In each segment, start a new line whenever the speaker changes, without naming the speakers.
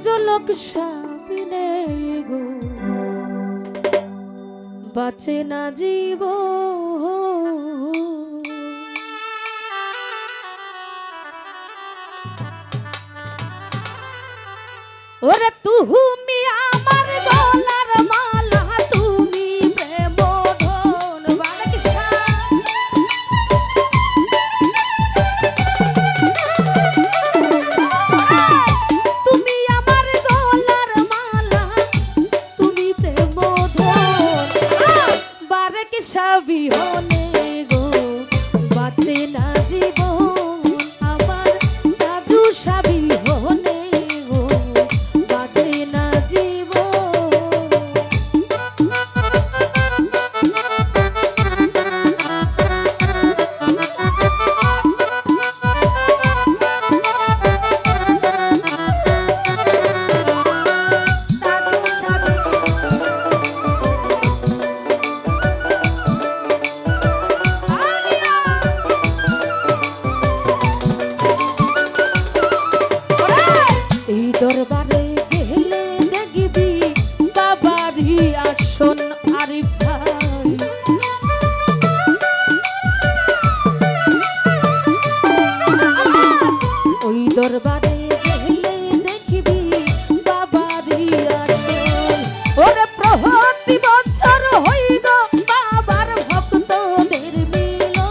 গজলক সামনে গো বাঁচে না জীব ওরে তুমি আমার গলার মালা তুমি প্রেম ধন বালকৃষ্ণ তুমি আমার গলার মালা তুমি প্রেম ধন বালকৃষ্ণ বিহনে গো বাঁচে না জীবন আমার দাদু সাবিহনে গো বাঁচে না জীবন দাদু সাবি এই দরবারে গেলে দেখবি বাবারই আসন আরিফ ভাই ওই দরবারে গেলে দেখবি বাবারই আসন ওরে প্রহতি বছর হই গো বাবার ভক্তদের মিলন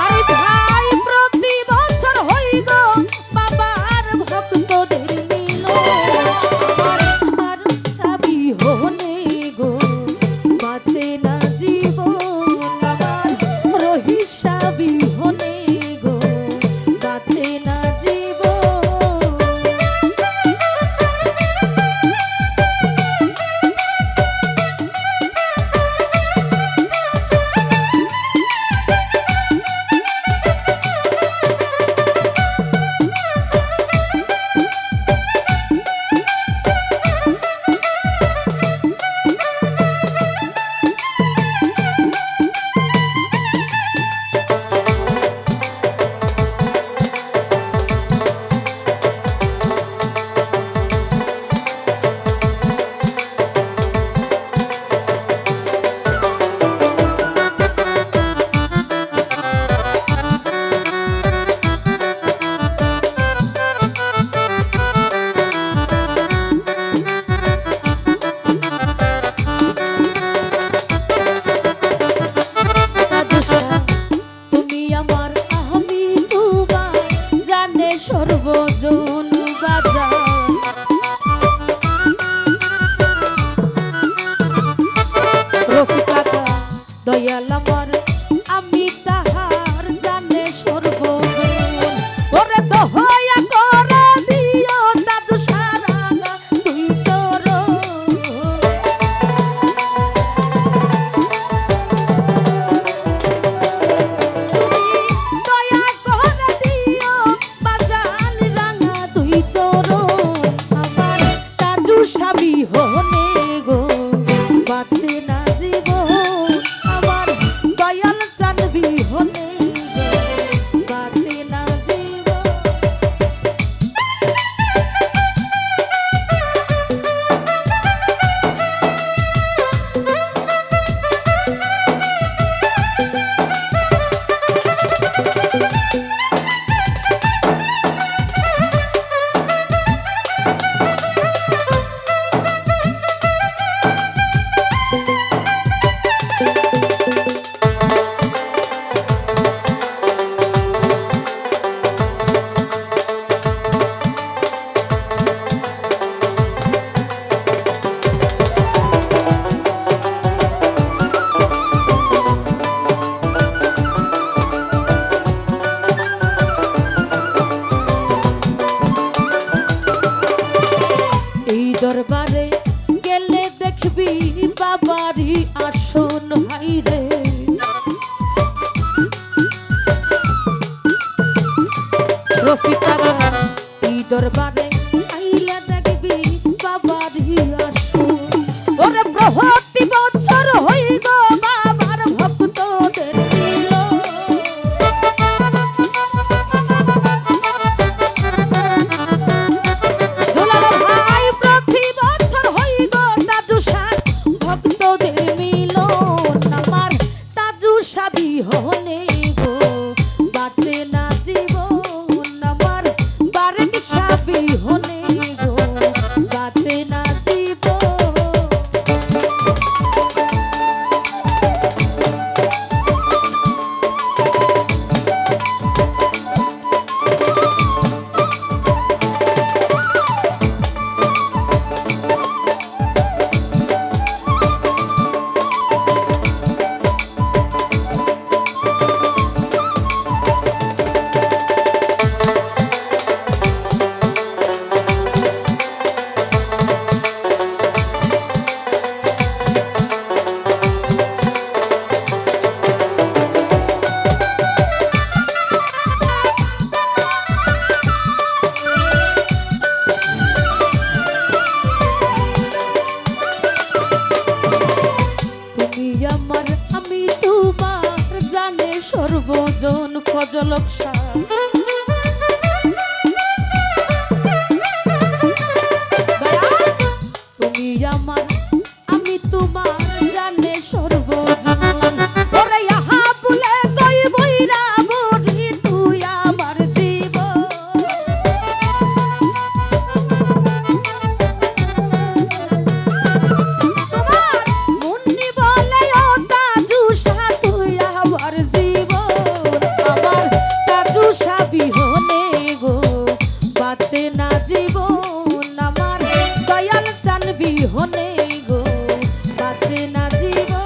আরে ভাই প্রতি বছর হই গো বাবার ভক্তদের মিলন আমার সাবি হনে গো বাঁচে না জীবন আমার রহি সাবি হনে গো বাঁচে না জীবন তুমি আমার আমি তোমার জানে সর্বজন বাজা রফি কাকা দয়াল আমার আমি তাহার জানে সর্বজন ওরে দয়া করে দিও দাদু সারাঙ্গা তুই চরণ দয়া করে দিও বাজান রাঙা দুই চরণ আমার দাদু সাবি হনে গো বাঁচে না জীবন আমার দয়াল জানবি হনে গো বাঁচে না জীবন এই দরবারে গেলে দেখবি বাবারই আসন হাইরে রফি কাকা এই দরবারে আইলে দেখবি বাবারই আসন ওরে প্রহতি বছর হই গো বাবার ভক্তদের মিলন লোকসা তুমি আমার আমি তোমার জানে সর্বজন ওরে আহা বলে কই বইরা মরি তুই আমার জীবন তোমার মুন্নি বলে ও তাজুসা তুই আমার জীবন আমার তাজুসা বিহনে গো বাঁচে না জীবন আমার দয়াল চান বিহনে গো বাঁচে না জীবন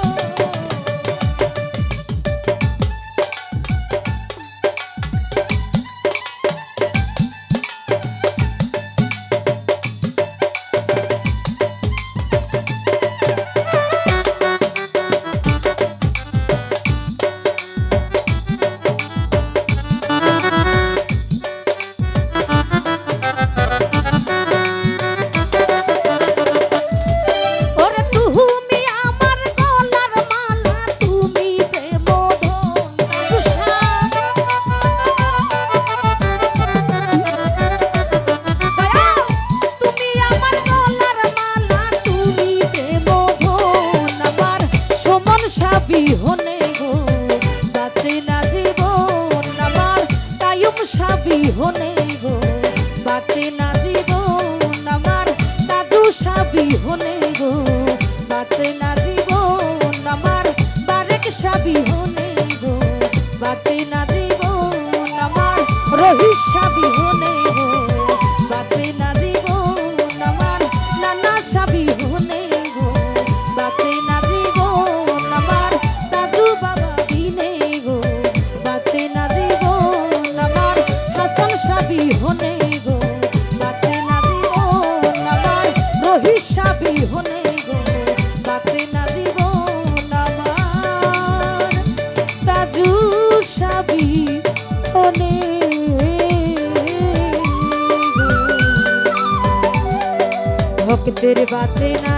বিহনে গো বাঁচে না জীবন আমার কায়ুম সাবিহনে গো বাঁচে না জীবন আমার দাদু সাবিহনে গো বাঁচে না জীবন আমার বারেক সাবিহনে গো বাঁচে না জীবন আমার রহিস সাবিহনে গো বাঁচে না জীবন আমার নানা সাবিহনে গো বাঁচে না জীবন আমার দাদু বাবা বিনে গো বাঁচে না জীবন আমার হাসান সাবিহনে গো বাঁচে না জীবন আমার রহিস সাবিহনে গো বাঁচে না জীবন আমার দাদু সাবিহনে ভক্তের বাঁচে না